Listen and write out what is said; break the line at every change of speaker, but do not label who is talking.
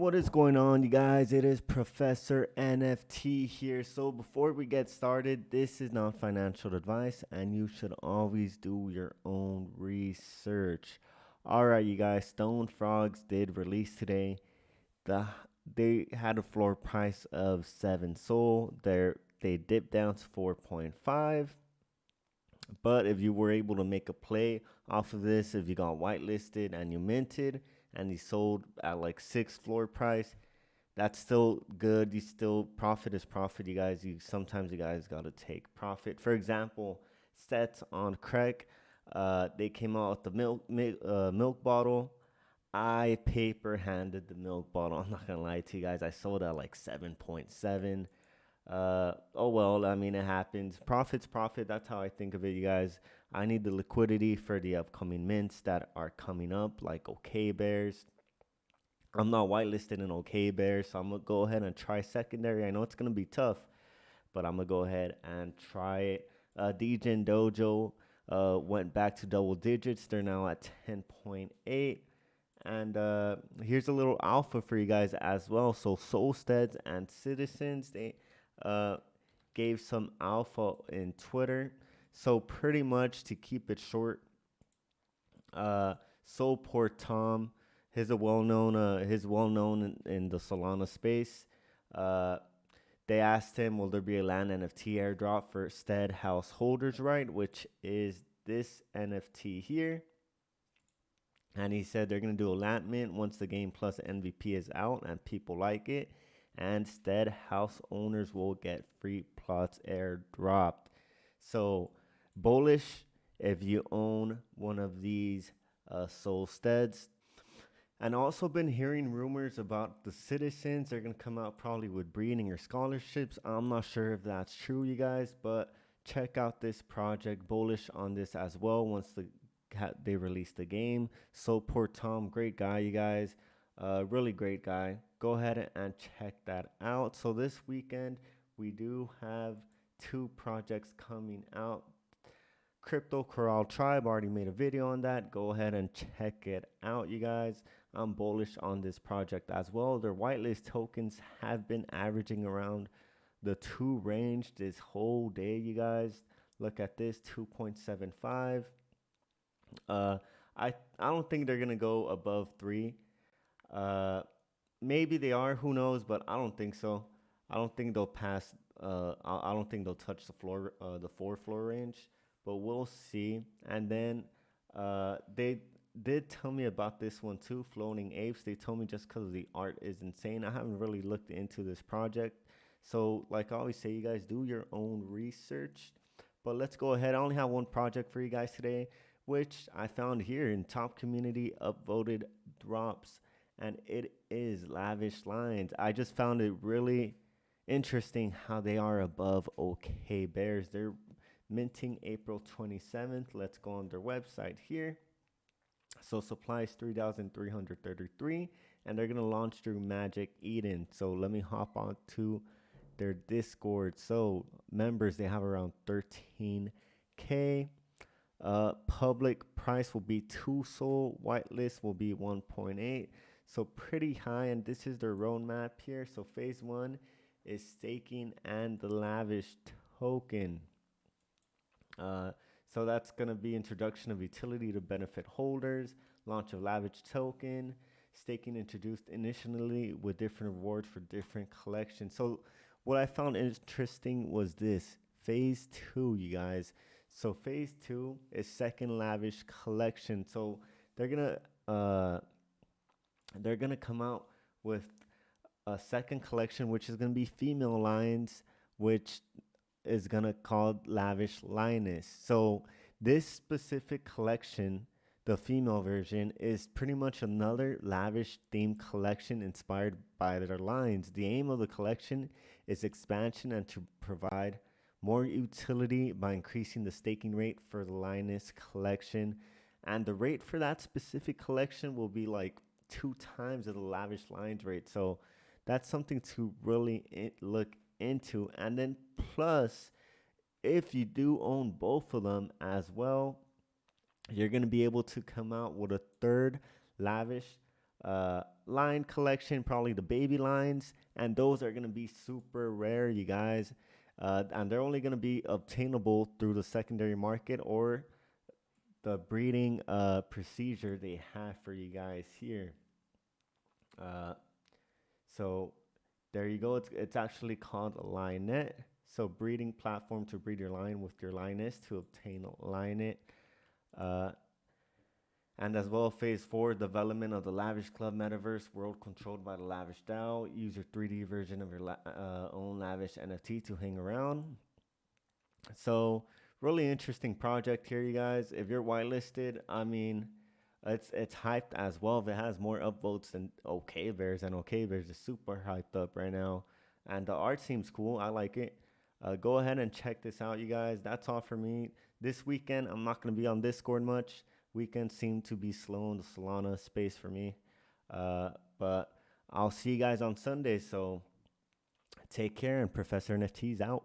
What is going on, you guys? It is Professor NFT here. So before we get started, this is not financial advice and you should always do your own research. All right, you guys, Stone Frogs did release today. They had a floor price of 7 SOL. They dipped down to 4.5. But if you were able to make a play off of this, if you got whitelisted and you minted and you sold at like 6 floor price, that's still good. You still, profit is profit, you guys. Sometimes you guys gotta take profit. For example, sets on qick, they came out with the milk bottle. I paper handed the milk bottle. I'm not gonna lie to you guys. I sold at like 7.7. Oh well, I mean, it happens. Profit's profit. That's how I think of it, you guys. I need the liquidity for the upcoming mints that are coming up, like OK Bears. I'm not whitelisted in OK Bears, so I'm gonna go ahead and try secondary. I know it's gonna be tough, but I'm gonna go ahead and try it. DJ and Dojo went back to double digits. They're now at 10.8. And here's a little alpha for you guys as well. So Solsteads and Citizens, they gave some alpha in Twitter. So pretty much, to keep it short, Poor Tom, he's well known in the Solana space. They asked him, will there be a land NFT airdrop for Stead house holders, right? Which is this NFT here. And he said they're going to do a land mint once the game plus MVP is out and people like it. And Stead house owners will get free plots airdropped. So bullish if you own one of these SOL Steads. And also been hearing rumors about the Citizens. They're going to come out probably with breeding or scholarships. I'm not sure if that's true, you guys, but check out this project. Bullish on this as well once they release the game. So Poor Tom, great guy, you guys. Really great guy. Go ahead and check that out. So this weekend, we do have 2 projects coming out. Crypto Corral Tribe, already made a video on that. Go ahead and check it out, you guys. I'm bullish on this project as well. Their whitelist tokens have been averaging around the 2 range this whole day, you guys. Look at this, 2.75. I don't think they're gonna go above 3. Maybe they are, who knows, but I don't think so. I don't think they'll pass. I don't think they'll touch the 4 floor range, but we'll see. And then they did tell me about this one too, Floating Apes. They told me just because the art is insane. I haven't really looked into this project, so like I always say, you guys do your own research. But let's go ahead. I only have one project for you guys today, which I found here in top community upvoted drops, and it is Lavish Lines. I just found it really interesting how they are above OK Bears. They're minting April 27th. Let's go on their website here. So supply is 3,333, and they're gonna launch through Magic Eden. So let me hop on to their Discord. So members, they have around 13K. Public price will be 2 SOL. Whitelist will be 1.8. So pretty high, and this is their roadmap here. So phase 1 is staking and the Lavish token. So that's going to be introduction of utility to benefit holders, launch of Lavish token, staking introduced initially with different rewards for different collections. So what I found interesting was this phase 2, you guys. So phase 2 is second Lavish collection. So they're gonna come out with a second collection, which is gonna be female lines, which is gonna called Lavish Lioness. So this specific collection, the female version, is pretty much another lavish themed collection inspired by their lines. The aim of the collection is expansion and to provide more utility by increasing the staking rate for the Lioness collection. And the rate for that specific collection will be like 2 times of the Lavish Lines rate. So that's something to really look into. And then plus, if you do own both of them as well, you're going to be able to come out with a third Lavish line collection, probably the baby lines, and those are gonna be super rare, you guys. And they're only gonna be obtainable through the secondary market or the breeding procedure they have for you guys here. Uh, so there you go. It's actually called a linenet. So breeding platform to breed your line with your lioness to obtain a linenet. Uh, and as well, phase 4 development of the Lavish Club metaverse world controlled by the Lavish DAO. Use your 3D version of your own Lavish NFT to hang around. So really interesting project here, you guys. If you're whitelisted, I mean, it's hyped as well. If it has more upvotes than OK Bears, and OK Bears is super hyped up right now, and the art seems cool. I like it. Go ahead and check this out, you guys. That's all for me this weekend. I'm not gonna be on Discord much. Weekends seem to be slow in the Solana space for me, but I'll see you guys on Sunday. So take care, and Professor NFT's out.